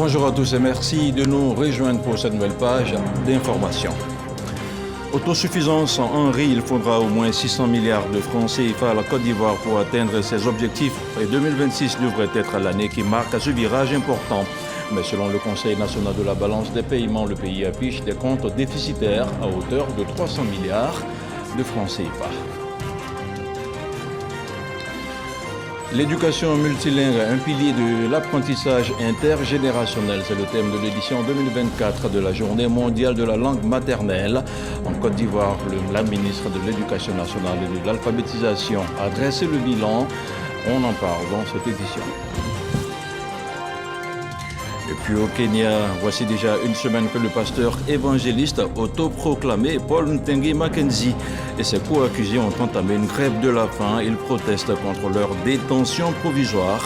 Bonjour à tous et merci de nous rejoindre pour cette nouvelle page d'information. Autosuffisance en riz, il faudra au moins 600 milliards de francs CFA à la Côte d'Ivoire pour atteindre ses objectifs. Et 2026 devrait être l'année qui marque ce virage important. Mais selon le Conseil national de la balance des paiements, le pays affiche des comptes déficitaires à hauteur de 300 milliards de francs CFA. L'éducation multilingue, un pilier de l'apprentissage intergénérationnel, c'est le thème de l'édition 2024 de la Journée mondiale de la langue maternelle. En Côte d'Ivoire, la ministre de l'Éducation nationale et de l'alphabétisation a dressé le bilan. On en parle dans cette édition. Et puis au Kenya, voici déjà une semaine que le pasteur évangéliste autoproclamé Paul Ntengi Mackenzie et ses co-accusés ont entamé une grève de la faim. Ils protestent contre leur détention provisoire.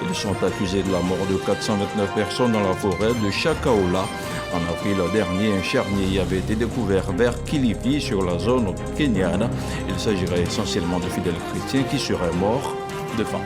Ils sont accusés de la mort de 429 personnes dans la forêt de Chakaola. En avril dernier, un charnier avait été découvert vers Kilifi sur la zone kenyane. Il s'agirait essentiellement de fidèles chrétiens qui seraient morts de faim.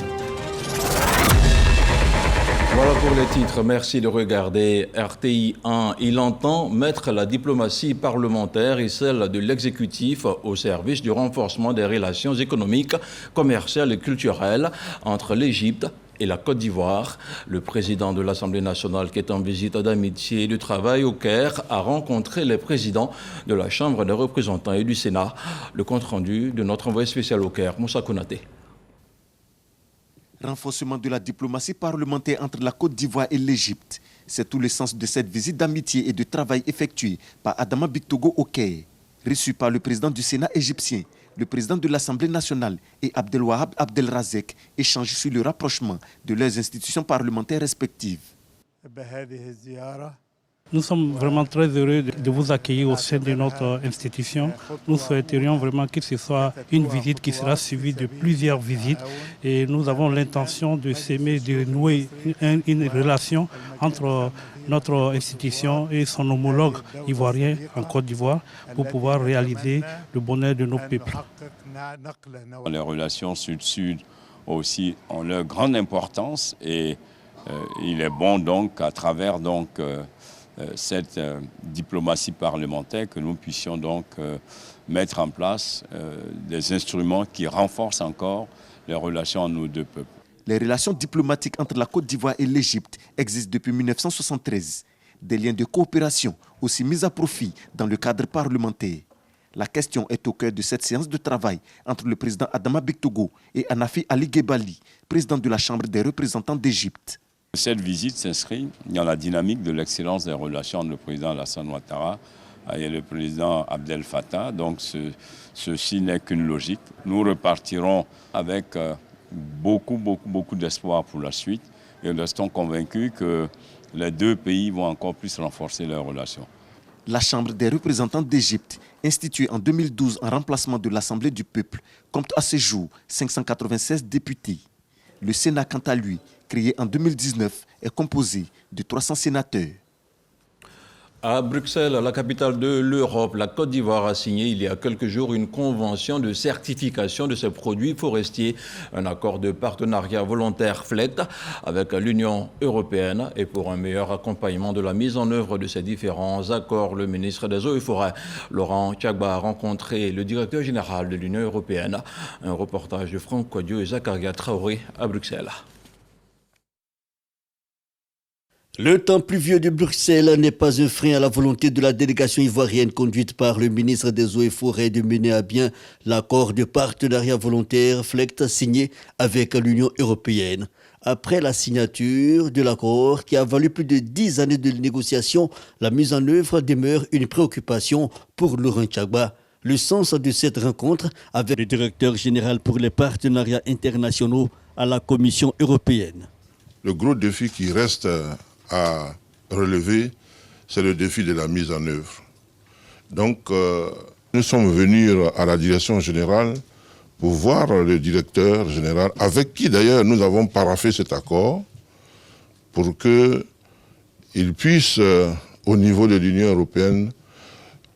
Voilà pour les titres. Merci de regarder RTI 1. Il entend mettre la diplomatie parlementaire et celle de l'exécutif au service du renforcement des relations économiques, commerciales et culturelles entre l'Égypte et la Côte d'Ivoire. Le président de l'Assemblée nationale, qui est en visite d'amitié et de travail au Caire, a rencontré les présidents de la Chambre des représentants et du Sénat. Le compte-rendu de notre envoyé spécial au Caire, Moussa Konaté. Renforcement de la diplomatie parlementaire entre la Côte d'Ivoire et l'Égypte. C'est tout le sens de cette visite d'amitié et de travail effectuée par Adama Bictogo au Caire. Reçu par le président du Sénat égyptien, le président de l'Assemblée nationale et Abdelwahab Abdelrazek échangent sur le rapprochement de leurs institutions parlementaires respectives. Nous sommes vraiment très heureux de vous accueillir au sein de notre institution. Nous souhaiterions vraiment que ce soit une visite qui sera suivie de plusieurs visites et nous avons l'intention de s'aimer, de nouer une relation entre notre institution et son homologue ivoirien en Côte d'Ivoire pour pouvoir réaliser le bonheur de nos peuples. Les relations sud-sud aussi ont leur grande importance et il est bon donc à travers cette diplomatie parlementaire que nous puissions donc mettre en place des instruments qui renforcent encore les relations entre nos deux peuples. Les relations diplomatiques entre la Côte d'Ivoire et l'Égypte existent depuis 1973. Des liens de coopération aussi mis à profit dans le cadre parlementaire. La question est au cœur de cette séance de travail entre le président Adama Bictogo et Anafi Ali Gebali, président de la Chambre des représentants d'Égypte. Cette visite s'inscrit dans la dynamique de l'excellence des relations entre le président Alassane Ouattara et le président Abdel Fattah. Donc ceci n'est qu'une logique. Nous repartirons avec beaucoup d'espoir pour la suite et nous restons convaincus que les deux pays vont encore plus renforcer leurs relations. La Chambre des représentants d'Égypte, instituée en 2012 en remplacement de l'Assemblée du peuple, compte à ce jour 596 députés. Le Sénat, quant à lui, créé en 2019, est composé de 300 sénateurs. À Bruxelles, la capitale de l'Europe, la Côte d'Ivoire a signé il y a quelques jours une convention de certification de ses produits forestiers, un accord de partenariat volontaire FLEGT avec l'Union européenne. Et pour un meilleur accompagnement de la mise en œuvre de ces différents accords, le ministre des Eaux et Forêts, Laurent Tchagba, a rencontré le directeur général de l'Union européenne. Un reportage de Franck Kouadio et Zakaria Traoré à Bruxelles. Le temps pluvieux de Bruxelles n'est pas un frein à la volonté de la délégation ivoirienne conduite par le ministre des Eaux et Forêts de mener à bien l'accord de partenariat volontaire FLEGT signé avec l'Union européenne. Après la signature de l'accord qui a valu plus de 10 années de négociations, la mise en œuvre demeure une préoccupation pour Laurent Tchagba. Le sens de cette rencontre avec le directeur général pour les partenariats internationaux à la Commission européenne. Le gros défi qui reste à relever, c'est le défi de la mise en œuvre. Donc, nous sommes venus à la direction générale pour voir le directeur général, avec qui d'ailleurs nous avons paraphé cet accord, pour qu'il puisse, au niveau de l'Union européenne,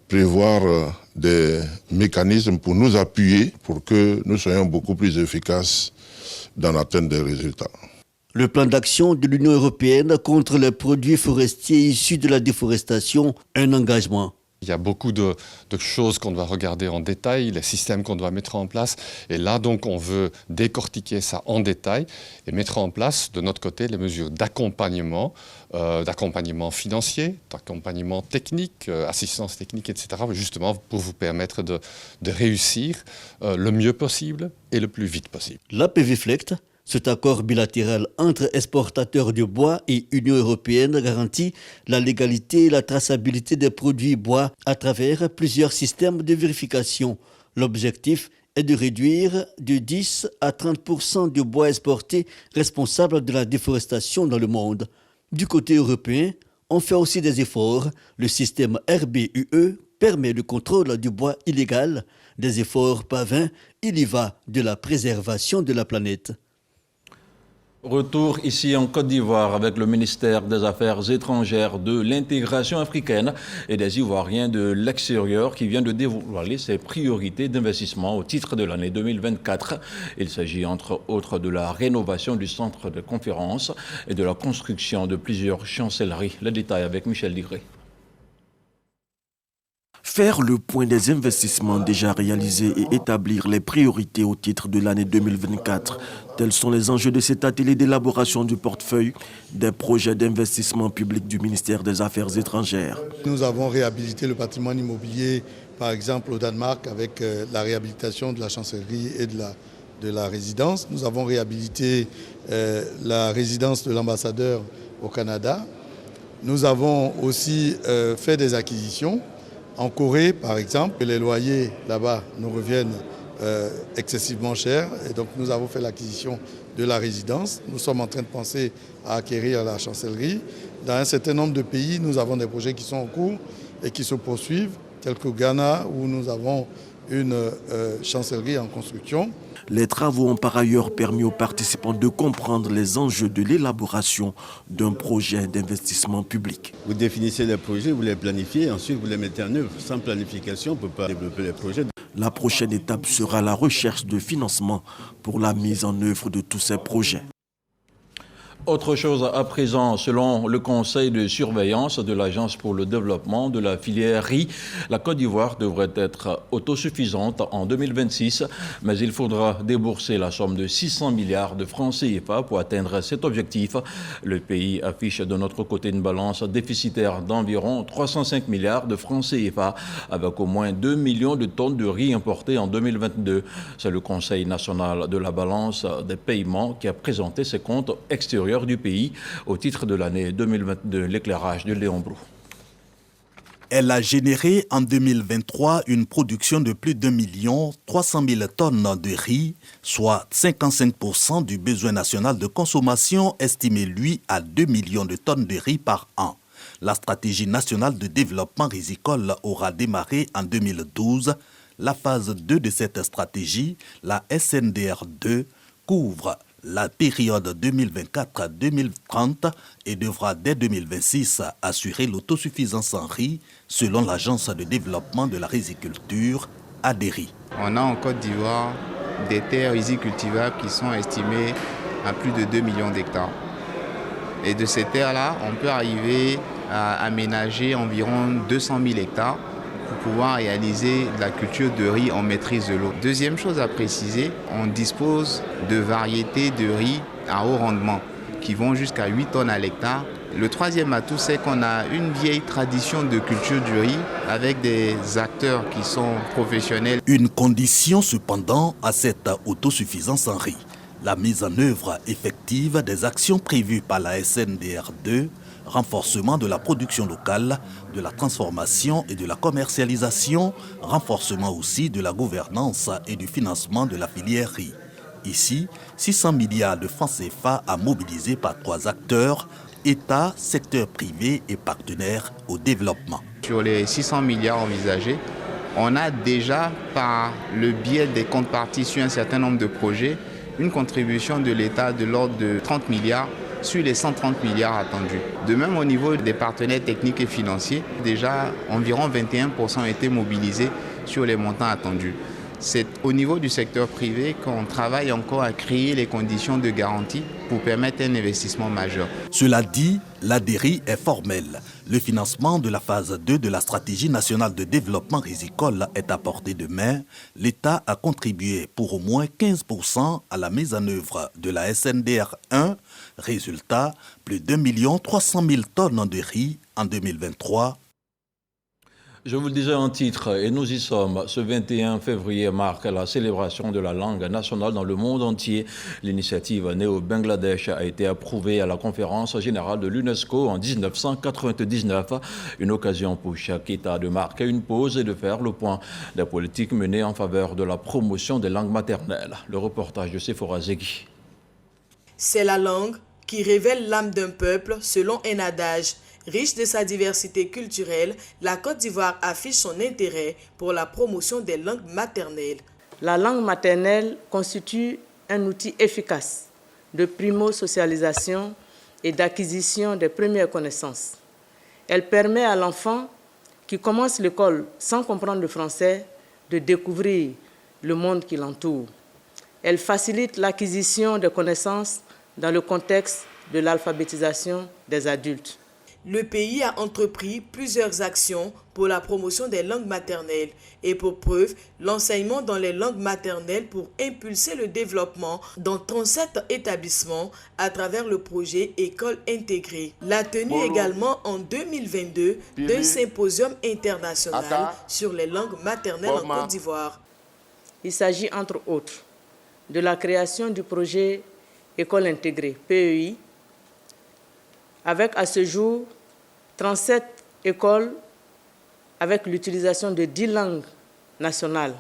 prévoir des mécanismes pour nous appuyer, pour que nous soyons beaucoup plus efficaces dans l'atteinte des résultats. Le plan d'action de l'Union européenne contre les produits forestiers issus de la déforestation, un engagement. Il y a beaucoup de choses qu'on doit regarder en détail, les systèmes qu'on doit mettre en place. Et là, donc, on veut décortiquer ça en détail et mettre en place, de notre côté, les mesures d'accompagnement financier, d'accompagnement technique, assistance technique, etc., justement pour vous permettre de réussir le mieux possible et le plus vite possible. L'APV FLECT, cet accord bilatéral entre exportateurs de bois et Union européenne garantit la légalité et la traçabilité des produits bois à travers plusieurs systèmes de vérification. L'objectif est de réduire de 10 à 30% du bois exporté responsable de la déforestation dans le monde. Du côté européen, on fait aussi des efforts. Le système RBUE permet le contrôle du bois illégal. Des efforts pas vains, il y va de la préservation de la planète. Retour ici en Côte d'Ivoire avec le ministère des Affaires étrangères, de l'intégration africaine et des Ivoiriens de l'extérieur qui vient de dévoiler ses priorités d'investissement au titre de l'année 2024. Il s'agit entre autres de la rénovation du centre de conférence et de la construction de plusieurs chancelleries. Le détail avec Michel Ligré. Faire le point des investissements déjà réalisés et établir les priorités au titre de l'année 2024. Tels sont les enjeux de cet atelier d'élaboration du portefeuille des projets d'investissement public du ministère des Affaires étrangères. Nous avons réhabilité le patrimoine immobilier, par exemple au Danemark, avec la réhabilitation de la chancellerie et de la résidence. Nous avons réhabilité la résidence de l'ambassadeur au Canada. Nous avons aussi fait des acquisitions. En Corée, par exemple, les loyers là-bas nous reviennent excessivement chers. Et donc nous avons fait l'acquisition de la résidence. Nous sommes en train de penser à acquérir la chancellerie. Dans un certain nombre de pays, nous avons des projets qui sont en cours et qui se poursuivent, tels que Ghana, où nous avons une chancellerie en construction. Les travaux ont par ailleurs permis aux participants de comprendre les enjeux de l'élaboration d'un projet d'investissement public. Vous définissez les projets, vous les planifiez, ensuite vous les mettez en œuvre. Sans planification, on ne peut pas développer les projets. La prochaine étape sera la recherche de financement pour la mise en œuvre de tous ces projets. Autre chose à présent, selon le conseil de surveillance de l'Agence pour le développement de la filière riz, la Côte d'Ivoire devrait être autosuffisante en 2026, mais il faudra débourser la somme de 600 milliards de francs CFA pour atteindre cet objectif. Le pays affiche de notre côté une balance déficitaire d'environ 305 milliards de francs CFA, avec au moins 2 millions de tonnes de riz importées en 2022. C'est le Conseil national de la balance des paiements qui a présenté ses comptes extérieurs du pays au titre de l'année 2022. L'éclairage de Léon Brou. Elle a généré en 2023 une production de plus d'1 300 000 tonnes de riz, soit 55% du besoin national de consommation estimé, lui, à 2 millions de tonnes de riz par an. La stratégie nationale de développement rizicole aura démarré en 2012. La phase 2 de cette stratégie, la SNDR2, couvre la période 2024-2030 et devra dès 2026 assurer l'autosuffisance en riz selon l'Agence de développement de la riziculture, ADERI. On a en Côte d'Ivoire des terres rizicultivables qui sont estimées à plus de 2 millions d'hectares. Et de ces terres-là, on peut arriver à aménager environ 200 000 hectares pour pouvoir réaliser de la culture de riz en maîtrise de l'eau. Deuxième chose à préciser, on dispose de variétés de riz à haut rendement qui vont jusqu'à 8 tonnes à l'hectare. Le troisième atout, c'est qu'on a une vieille tradition de culture du riz avec des acteurs qui sont professionnels. Une condition cependant à cette autosuffisance en riz, la mise en œuvre effective des actions prévues par la SNDR2, renforcement de la production locale, de la transformation et de la commercialisation, renforcement aussi de la gouvernance et du financement de la filière riz. Ici, 600 milliards de francs CFA à mobiliser par 3 acteurs, État, secteur privé et partenaires au développement. Sur les 600 milliards envisagés, on a déjà, par le biais des comptes partis sur un certain nombre de projets, une contribution de l'État de l'ordre de 30 milliards sur les 130 milliards attendus. De même, au niveau des partenaires techniques et financiers, déjà environ 21% ont été mobilisés sur les montants attendus. C'est au niveau du secteur privé qu'on travaille encore à créer les conditions de garantie pour permettre un investissement majeur. Cela dit, l'ADERI est formelle. Le financement de la phase 2 de la stratégie nationale de développement risicole est à portée de main. L'État a contribué pour au moins 15% à la mise en œuvre de la SNDR 1. Résultat, plus d'1 300 000 tonnes de riz en 2023. Je vous le disais en titre, et nous y sommes. Ce 21 février marque la célébration de la langue nationale dans le monde entier. L'initiative née au Bangladesh a été approuvée à la conférence générale de l'UNESCO en 1999. Une occasion pour chaque État de marquer une pause et de faire le point des politiques menées en faveur de la promotion des langues maternelles. Le reportage de Sephora Zegui. C'est la langue qui révèle l'âme d'un peuple selon un adage. Riche de sa diversité culturelle, la Côte d'Ivoire affiche son intérêt pour la promotion des langues maternelles. La langue maternelle constitue un outil efficace de primo-socialisation et d'acquisition des premières connaissances. Elle permet à l'enfant qui commence l'école sans comprendre le français de découvrir le monde qui l'entoure. Elle facilite l'acquisition des connaissances dans le contexte de l'alphabétisation des adultes. Le pays a entrepris plusieurs actions pour la promotion des langues maternelles et pour preuve, l'enseignement dans les langues maternelles pour impulser le développement dans 37 établissements à travers le projet École intégrée. La tenue également en 2022 d'un symposium international sur les langues maternelles en Côte d'Ivoire. Il s'agit entre autres de la création du projet École intégrée, PEI, avec à ce jour 37 écoles avec l'utilisation de 10 langues nationales.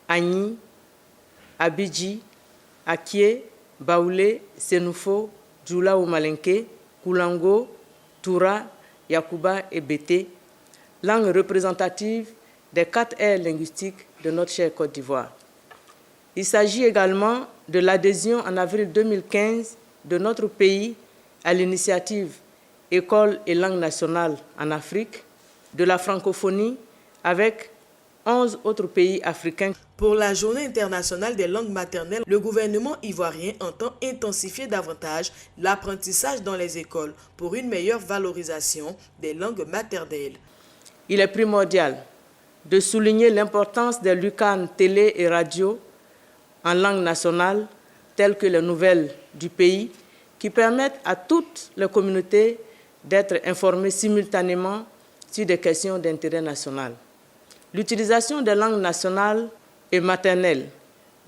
Agni, Abidji, Akie, Baoulé, Sénoufo, Djoula ou Malinké, Koulango, Toura, Yakuba et Bété, langues représentatives des 4 aires linguistiques de notre chère Côte d'Ivoire. Il s'agit également de l'adhésion en avril 2015 de notre pays à l'initiative École et langue nationale en Afrique, de la francophonie avec 11 autres pays africains. Pour la Journée internationale des langues maternelles, le gouvernement ivoirien entend intensifier davantage l'apprentissage dans les écoles pour une meilleure valorisation des langues maternelles. Il est primordial de souligner l'importance des lucarnes télé et radio en langue nationale, telles que les nouvelles du pays, qui permettent à toutes les communautés d'être informées simultanément sur des questions d'intérêt national. L'utilisation des langues nationales et maternelles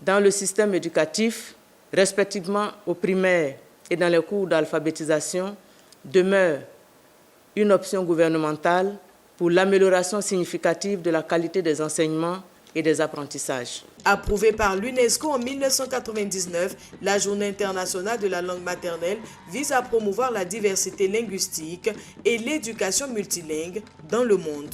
dans le système éducatif, respectivement au primaire et dans les cours d'alphabétisation, demeure une option gouvernementale pour l'amélioration significative de la qualité des enseignements et des apprentissages. Approuvée par l'UNESCO en 1999, la Journée internationale de la langue maternelle vise à promouvoir la diversité linguistique et l'éducation multilingue dans le monde.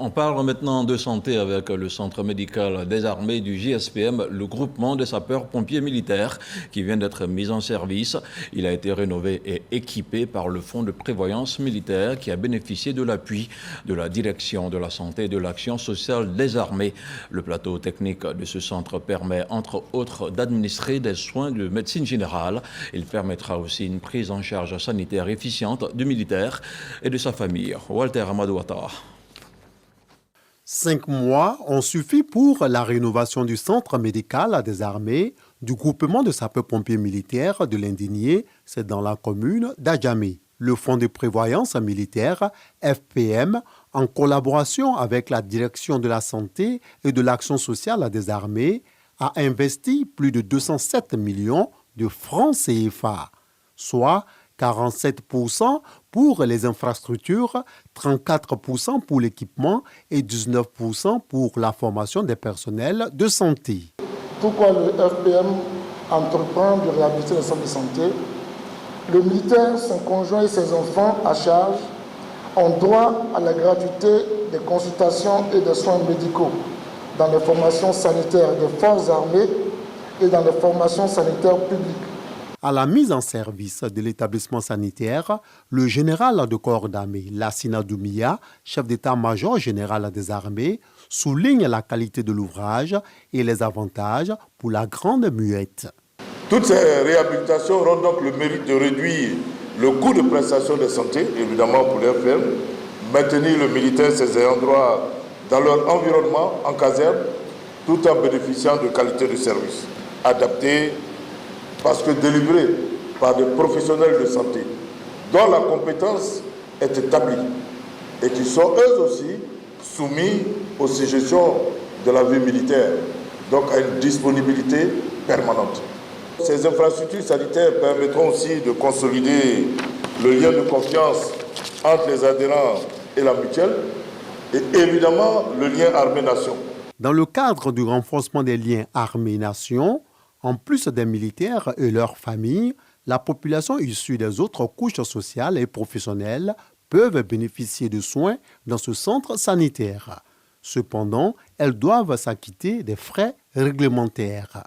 On parle maintenant de santé avec le Centre médical des armées du JSPM, le groupement des sapeurs-pompiers militaires qui vient d'être mis en service. Il a été rénové et équipé par le Fonds de prévoyance militaire qui a bénéficié de l'appui de la Direction de la santé et de l'action sociale des armées. Le plateau technique de ce centre permet, entre autres, d'administrer des soins de médecine générale. Il permettra aussi une prise en charge sanitaire efficiente du militaire et de sa famille. Walter Amadouata. 5 mois ont suffi pour la rénovation du centre médical des armées du groupement de sapeurs-pompiers militaires de l'Indigné, c'est dans la commune d'Adjamé. Le Fonds de prévoyance militaire, FPM, en collaboration avec la Direction de la santé et de l'action sociale des armées, a investi plus de 207 millions de francs CFA, soit 47% pour les infrastructures, 34% pour l'équipement et 19% pour la formation des personnels de santé. Pourquoi le FPM entreprend de réhabiliter les centres de santé? Le militaire, son conjoint et ses enfants à charge ont droit à la gratuité des consultations et des soins médicaux dans les formations sanitaires des forces armées et dans les formations sanitaires publiques. À la mise en service de l'établissement sanitaire, le général de corps d'armée, Lassina Doumia, chef d'état-major général des armées, souligne la qualité de l'ouvrage et les avantages pour la grande muette. Toutes ces réhabilitations auront donc le mérite de réduire le coût de prestation de santé, évidemment pour les fermes, maintenir le militaire, ses ayants droit dans leur environnement en caserne, tout en bénéficiant de qualité de service adaptée, parce que délivrée par des professionnels de santé dont la compétence est établie et qui sont eux aussi soumis aux suggestions de la vie militaire, donc à une disponibilité permanente. Ces infrastructures sanitaires permettront aussi de consolider le lien de confiance entre les adhérents et la mutuelle et évidemment le lien armée-nation. Dans le cadre du renforcement des liens armée-nation, en plus des militaires et leurs familles, la population issue des autres couches sociales et professionnelles peuvent bénéficier de soins dans ce centre sanitaire. Cependant, elles doivent s'acquitter des frais réglementaires.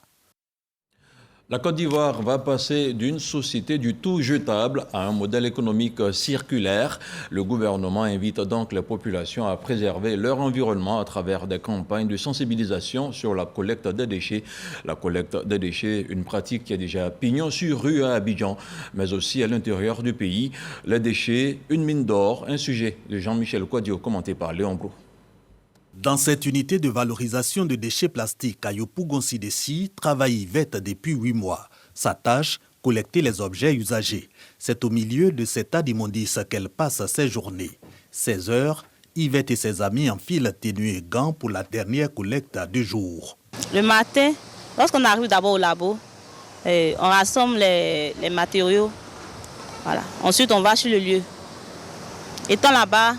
La Côte d'Ivoire va passer d'une société du tout jetable à un modèle économique circulaire. Le gouvernement invite donc les populations à préserver leur environnement à travers des campagnes de sensibilisation sur la collecte des déchets. La collecte des déchets, une pratique qui a déjà pignon sur rue à Abidjan, mais aussi à l'intérieur du pays. Les déchets, une mine d'or, un sujet de Jean-Michel Kouadio commenté par Léon Brou. Dans cette unité de valorisation de déchets plastiques à Yopougon-Sidessi, travaille Yvette depuis 8 mois. Sa tâche, collecter les objets usagés. C'est au milieu de cet tas d'immondices qu'elle passe ses journées. 16 heures, Yvette et ses amis enfilent tenue et gants pour la dernière collecte du jour. Le matin, lorsqu'on arrive d'abord au labo, on rassemble les matériaux. Voilà. Ensuite, on va sur le lieu. Étant là-bas,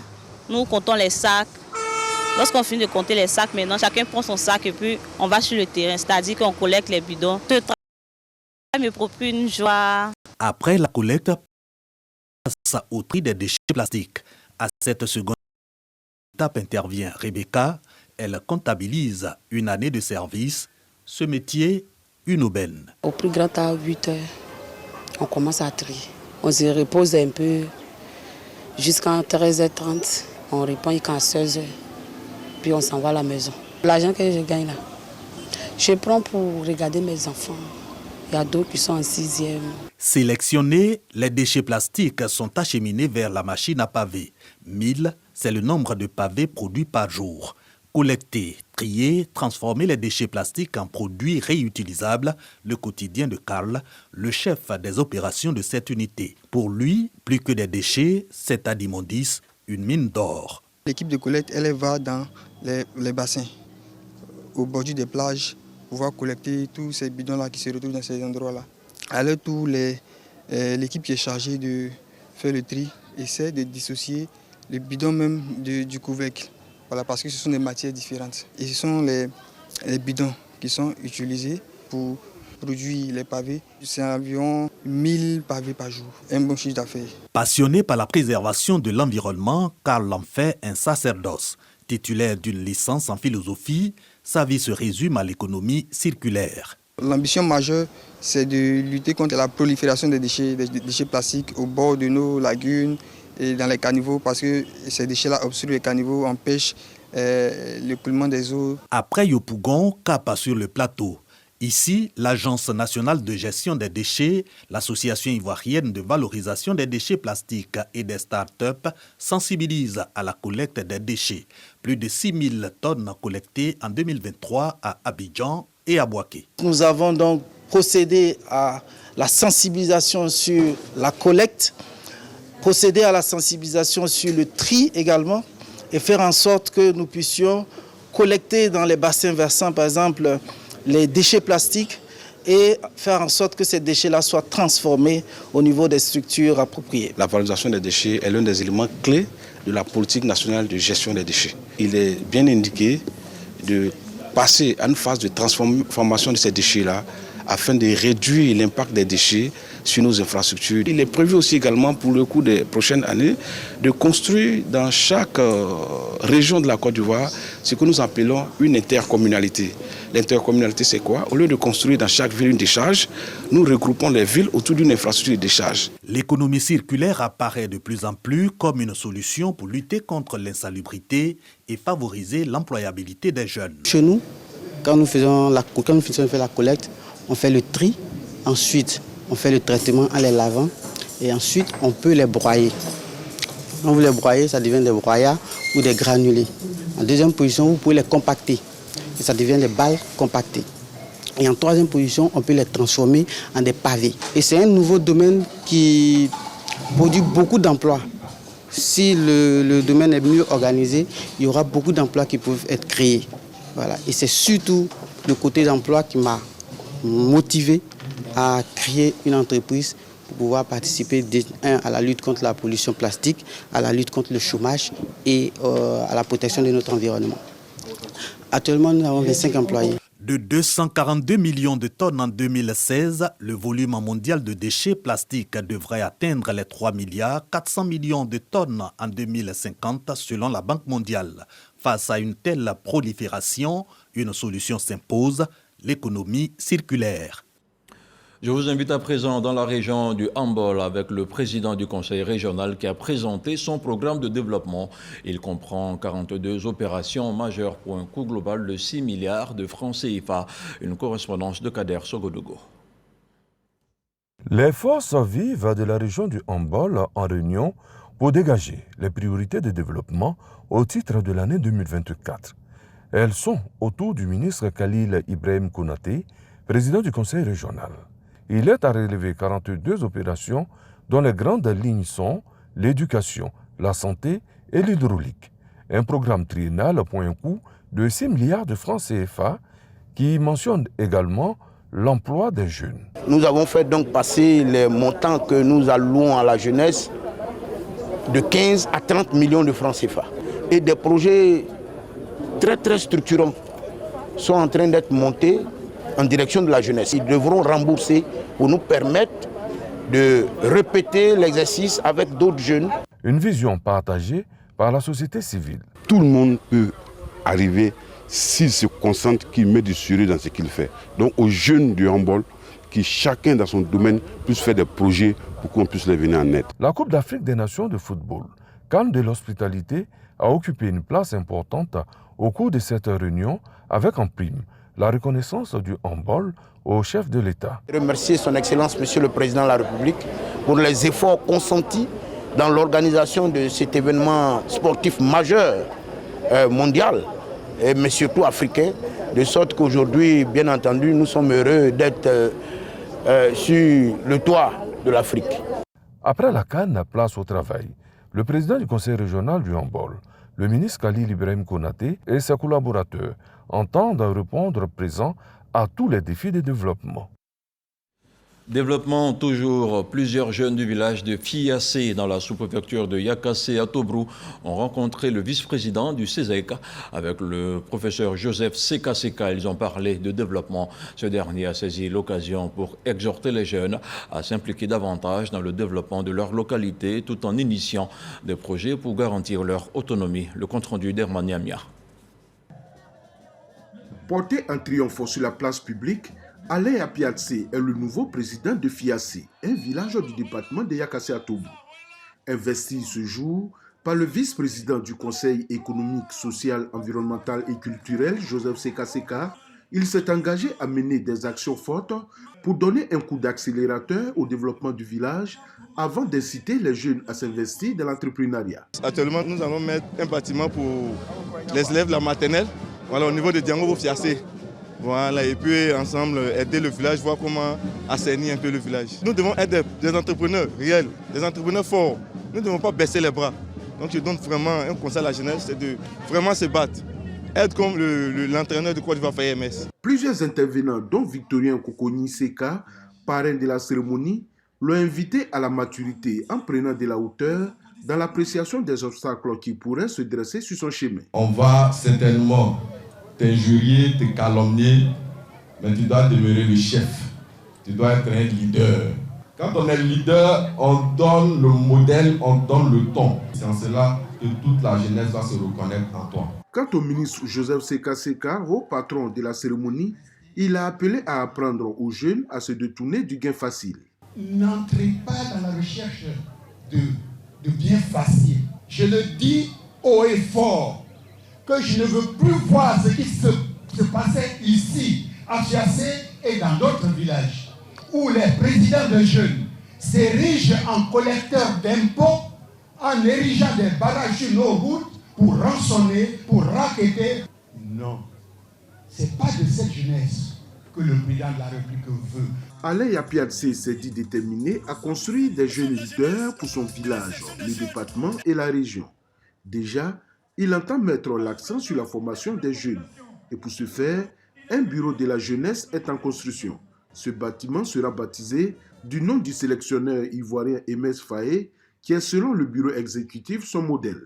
nous comptons les sacs. Lorsqu'on finit de compter les sacs, maintenant, chacun prend son sac et puis on va sur le terrain, c'est-à-dire qu'on collecte les bidons. Ce travail me procure une joie. Après la collecte, passe au tri des déchets plastiques. À cette seconde étape intervient Rebecca. Elle comptabilise une année de service. Ce métier, une aubaine. Au plus grand à 8 heures, on commence à trier. On se repose un peu jusqu'à 13h30. On répond jusqu'à 16h. Puis on s'en va à la maison. L'argent que je gagne là, je prends pour regarder mes enfants. Il y a d'autres qui sont en 6e. Sélectionnés, les déchets plastiques sont acheminés vers la machine à paver. 1000, c'est le nombre de pavés produits par jour. Collecter, trier, transformer les déchets plastiques en produits réutilisables, le quotidien de Karl, le chef des opérations de cette unité. Pour lui, plus que des déchets, c'est à d'immondices, une mine d'or. L'équipe de collecte, elle va dans les bassins, au bord des plages, pour pouvoir collecter tous ces bidons-là qui se retrouvent dans ces endroits-là. À leur tour, l'équipe qui est chargée de faire le tri essaie de dissocier le bidon même du couvercle. Voilà, parce que ce sont des matières différentes. Et ce sont les bidons qui sont utilisés pour produire les pavés. C'est environ 1000 pavés par jour, un bon chiffre d'affaires. Passionné par la préservation de l'environnement, Karl en fait un sacerdoce. Titulaire d'une licence en philosophie, sa vie se résume à l'économie circulaire. L'ambition majeure, c'est de lutter contre la prolifération des déchets plastiques au bord de nos lagunes et dans les caniveaux, parce que ces déchets-là obstruent les caniveaux, empêchent l'écoulement des eaux. Après Yopougon, cap sur le plateau. Ici, l'Agence nationale de gestion des déchets, l'Association ivoirienne de valorisation des déchets plastiques et des start-up sensibilisent à la collecte des déchets. Plus de 6000 tonnes collectées en 2023 à Abidjan et à Bouaké. Nous avons donc procédé à la sensibilisation sur la collecte, procéder à la sensibilisation sur le tri également et faire en sorte que nous puissions collecter dans les bassins versants, par exemple, les déchets plastiques et faire en sorte que ces déchets-là soient transformés au niveau des structures appropriées. La valorisation des déchets est l'un des éléments clés de la politique nationale de gestion des déchets. Il est bien indiqué de passer à une phase de transformation de ces déchets-là afin de réduire l'impact des déchets sur nos infrastructures. Il est prévu aussi également pour le cours des prochaines années de construire dans chaque région de la Côte d'Ivoire ce que nous appelons une intercommunalité. L'intercommunalité, c'est quoi? Au lieu de construire dans chaque ville une décharge, nous regroupons les villes autour d'une infrastructure de décharge. L'économie circulaire apparaît de plus en plus comme une solution pour lutter contre l'insalubrité et favoriser l'employabilité des jeunes. Chez nous, quand nous faisons la collecte, on fait le tri, ensuite on fait le traitement en les lavant et ensuite on peut les broyer. Quand vous les broyez, ça devient des broyats ou des granulés. En deuxième position, vous pouvez les compacter et ça devient des balles compactées. Et en troisième position, on peut les transformer en des pavés. Et c'est un nouveau domaine qui produit beaucoup d'emplois. Si le domaine est mieux organisé, il y aura beaucoup d'emplois qui peuvent être créés. Voilà. Et c'est surtout le côté d'emploi qui m'a motivé à créer une entreprise pour pouvoir participer à la lutte contre la pollution plastique, à la lutte contre le chômage et à la protection de notre environnement. Actuellement, nous avons 25 employés. De 242 millions de tonnes en 2016, le volume mondial de déchets plastiques devrait atteindre les 3 milliards 400 millions de tonnes en 2050 selon la Banque mondiale. Face à une telle prolifération, une solution s'impose, l'économie circulaire. Je vous invite à présent dans la région du Hambol avec le président du conseil régional qui a présenté son programme de développement. Il comprend 42 opérations majeures pour un coût global de 6 milliards de francs CFA. Une correspondance de Kader Sogodogo. Les forces vives de la région du Hambol en réunion pour dégager les priorités de développement au titre de l'année 2024. Elles sont autour du ministre Khalil Ibrahim Konaté, président du conseil régional. Il est à relever 42 opérations dont les grandes lignes sont l'éducation, la santé et l'hydraulique. Un programme triennal pour un coût de 6 milliards de francs CFA qui mentionne également l'emploi des jeunes. Nous avons fait donc passer les montants que nous allouons à la jeunesse de 15 à 30 millions de francs CFA. Et des projets très structurants sont en train d'être montés en direction de la jeunesse. Ils devront rembourser pour nous permettre de répéter l'exercice avec d'autres jeunes. Une vision partagée par la société civile. Tout le monde peut arriver s'il se concentre, qu'il met du sérieux dans ce qu'il fait. Donc aux jeunes du Hambol, qui chacun dans son domaine puisse faire des projets pour qu'on puisse les venir en aide. La Coupe d'Afrique des Nations de football, CAN de l'hospitalité, a occupé une place importante au cours de cette réunion avec en prime la reconnaissance du Hambol au chef de l'État. Remercier son Excellence, Monsieur le Président de la République, pour les efforts consentis dans l'organisation de cet événement sportif majeur mondial, mais surtout africain, de sorte qu'aujourd'hui, bien entendu, nous sommes heureux d'être sur le toit de l'Afrique. Après la CAN, place au travail. Le président du conseil régional du Hambol, le ministre Khalil Ibrahim Konaté et ses collaborateurs entendent répondre présent à tous les défis de développement. Développement toujours. Plusieurs jeunes du village de Fiassé dans la sous-préfecture de Yakassé à Tobrou ont rencontré le vice-président du CESEC avec le professeur Joseph Seka. Ils ont parlé de développement. Ce dernier a saisi l'occasion pour exhorter les jeunes à s'impliquer davantage dans le développement de leur localité tout en initiant des projets pour garantir leur autonomie. Le compte-rendu d'Herman Yamia. Porté en triomphe sur la place publique, Alain Apiatsé est le nouveau président de Fiassé, un village du département de Yakassé à Tobrou. Investi ce jour par le vice-président du Conseil économique, social, environnemental et culturel, Joseph Seka, il s'est engagé à mener des actions fortes pour donner un coup d'accélérateur au développement du village avant d'inciter les jeunes à s'investir dans l'entrepreneuriat. Actuellement, nous allons mettre un bâtiment pour les élèves de la maternelle, au niveau de Diango Fiassé. Voilà, et puis ensemble aider le village, voir comment assainir un peu le village. Nous devons aider des entrepreneurs réels, des entrepreneurs forts. Nous ne devons pas baisser les bras. Donc je donne vraiment un conseil à la jeunesse, c'est de vraiment se battre. Être comme l'entraîneur de Côte d'Ivoire FAMS. Plusieurs intervenants, dont Victorien Kokoni Seka, parrain de la cérémonie, l'ont invité à la maturité en prenant de la hauteur dans l'appréciation des obstacles qui pourraient se dresser sur son chemin. On va certainement t'injurier, te calomnier, mais tu dois demeurer le chef. Tu dois être un leader. Quand on est leader, on donne le modèle, on donne le ton. C'est en cela que toute la jeunesse va se reconnaître en toi. Quant au ministre Joseph Seka Seka, haut patron de la cérémonie, il a appelé à apprendre aux jeunes à se détourner du gain facile. N'entrez pas dans la recherche de bien facile. Je le dis haut et fort que je ne veux plus voir ce qui se passait ici, à Fiassé et dans d'autres villages, où les présidents de jeunes s'érigent en collecteurs d'impôts, en érigeant des barrages sur nos routes pour rançonner, pour racketter. Non, ce n'est pas de cette jeunesse que le président de la République veut. Alain Yapiadse s'est dit déterminé à construire des jeunes leaders pour son village, le département et la région. Déjà, il entend mettre l'accent sur la formation des jeunes. Et pour ce faire, un bureau de la jeunesse est en construction. Ce bâtiment sera baptisé du nom du sélectionneur ivoirien Emes Faé, qui est selon le bureau exécutif son modèle.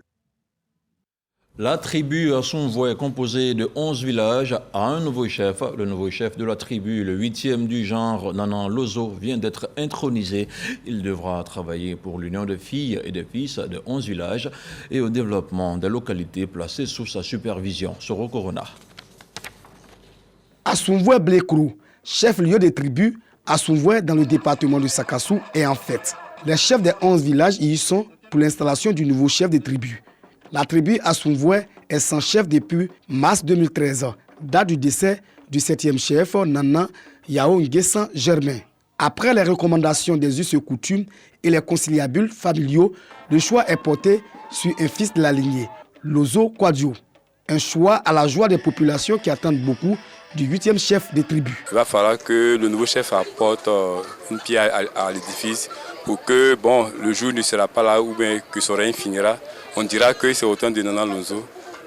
La tribu Assoumvois est composée de 11 villages à un nouveau chef. Le nouveau chef de la tribu, le 8e du genre, Nanan Lozo, vient d'être intronisé. Il devra travailler pour l'union de filles et de fils de 11 villages et au développement des localités placées sous sa supervision. Soro Corona. Assoumvois Blékrou, chef-lieu des tribus Assoumvois dans le département de Sakassou, est en fête. Les chefs des 11 villages y sont pour l'installation du nouveau chef des tribus. La tribu Assoumvois est sans chef depuis mars 2013, date du décès du 7e chef, Nana Yao Nguessan Germain. Après les recommandations des us et coutumes et les conciliabules familiaux, le choix est porté sur un fils de la lignée, Lozo Kwadjo. Un choix à la joie des populations qui attendent beaucoup du 8e chef des tribus. Il va falloir que le nouveau chef apporte une pierre à l'édifice pour que le jour ne sera pas là ou bien que son règne finira. On dira que c'est au temps de Nanan Lozo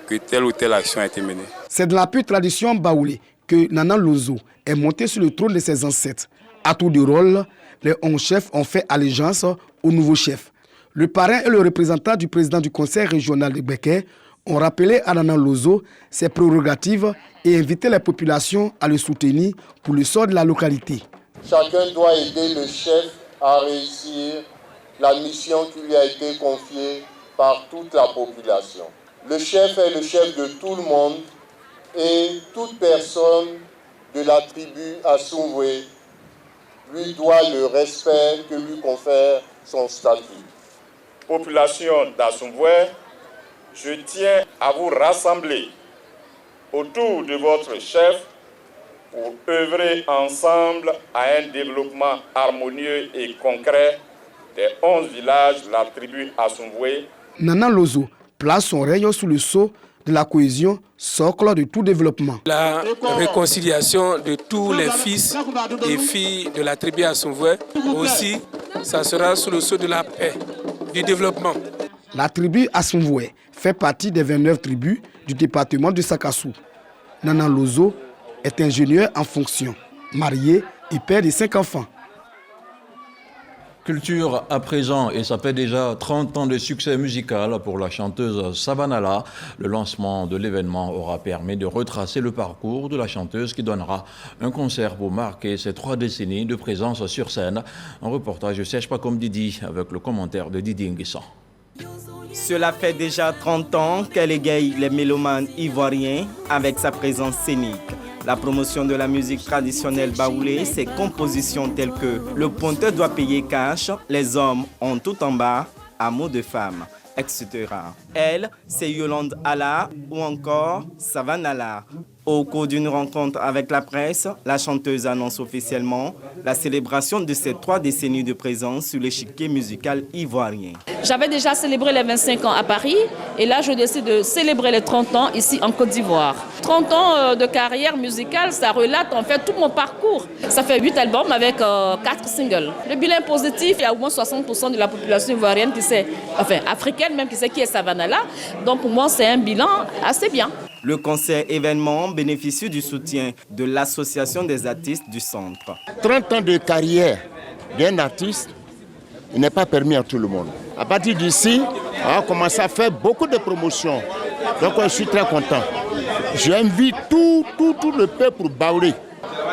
que telle ou telle action a été menée. C'est de la pure tradition baoulé que Nanan Lozo est monté sur le trône de ses ancêtres. À tour de rôle, les 11 chefs ont fait allégeance au nouveau chef. Le parrain et le représentant du président du conseil régional de Béké ont rappelé à Nanan Lozo ses prérogatives et invité les populations à le soutenir pour le sort de la localité. Chacun doit aider le chef à réussir la mission qui lui a été confiée par toute la population. Le chef est le chef de tout le monde et toute personne de la tribu Assoumvois lui doit le respect que lui confère son statut. Population d'Assoumvois, je tiens à vous rassembler autour de votre chef pour œuvrer ensemble à un développement harmonieux et concret des 11 villages de la tribu Assoumvois. Nanan Lozo place son règne sous le sceau de la cohésion, socle de tout développement. La réconciliation de tous les fils et filles de la tribu Assoumvois aussi, ça sera sous le sceau de la paix, du développement. La tribu Assoumvois fait partie des 29 tribus du département de Sakassou. Nanan Lozo est ingénieur en fonction, marié et père de 5 enfants. Culture à présent, et ça fait déjà 30 ans de succès musical pour la chanteuse Savanala. Le lancement de l'événement aura permis de retracer le parcours de la chanteuse qui donnera un concert pour marquer ses 3 décennies de présence sur scène. Un reportage de Sèche pas comme Didi avec le commentaire de Didi Nguessan. Cela fait déjà 30 ans qu'elle égaye les mélomanes ivoiriens avec sa présence scénique. La promotion de la musique traditionnelle baoulée, ses compositions telles que Le ponteur doit payer cash, Les hommes ont tout en bas, Amour de femme, etc. Elle, c'est Yolande Alla ou encore Savanala. Au cours d'une rencontre avec la presse, la chanteuse annonce officiellement la célébration de ses 3 décennies de présence sur l'échiquier musical ivoirien. J'avais déjà célébré les 25 ans à Paris et là je décide de célébrer les 30 ans ici en Côte d'Ivoire. 30 ans de carrière musicale, ça relate en fait tout mon parcours. Ça fait 8 albums avec 4 singles. Le bilan est positif, il y a au moins 60% de la population ivoirienne qui sait, enfin africaine même, qui sait qui est Savanala. Donc pour moi c'est un bilan assez bien. Le concert événement bénéficie du soutien de l'Association des artistes du centre. 30 ans de carrière d'un artiste n'est pas permis à tout le monde. À partir d'ici, on a commencé à faire beaucoup de promotions. Donc je suis très content. J'invite tout le peuple baoulé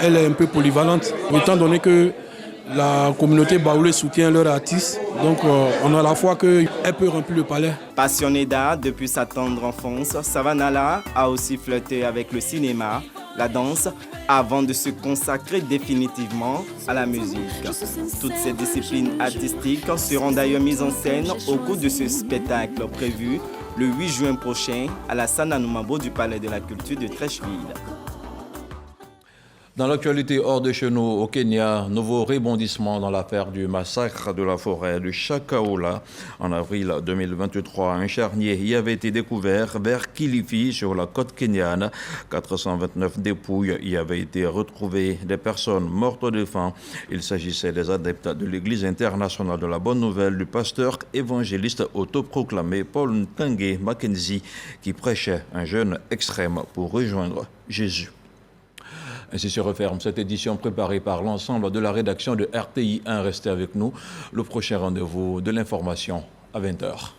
elle est un peu polyvalente, étant donné que la communauté baoulé soutient leur artiste, donc on a la foi qu'elle peut remplir le palais. Passionnée d'art depuis sa tendre enfance, Savanala a aussi flirté avec le cinéma, la danse, avant de se consacrer définitivement à la musique. Toutes ces disciplines artistiques seront d'ailleurs mises en scène au cours de ce spectacle prévu le 8 juin prochain à la Sana Numabo du Palais de la Culture de Treichville. Dans l'actualité hors de chez nous, au Kenya, nouveau rebondissement dans l'affaire du massacre de la forêt de Chakaola. En avril 2023, un charnier y avait été découvert vers Kilifi, sur la côte kenyane. 429 dépouilles y avaient été retrouvées, des personnes mortes de faim. Il s'agissait des adeptes de l'Église internationale de la Bonne Nouvelle du pasteur évangéliste autoproclamé Paul Ntangué Mackenzie, qui prêchait un jeûne extrême pour rejoindre Jésus. Ainsi se referme cette édition préparée par l'ensemble de la rédaction de RTI 1. Restez avec nous. Le prochain rendez-vous de l'information à 20h.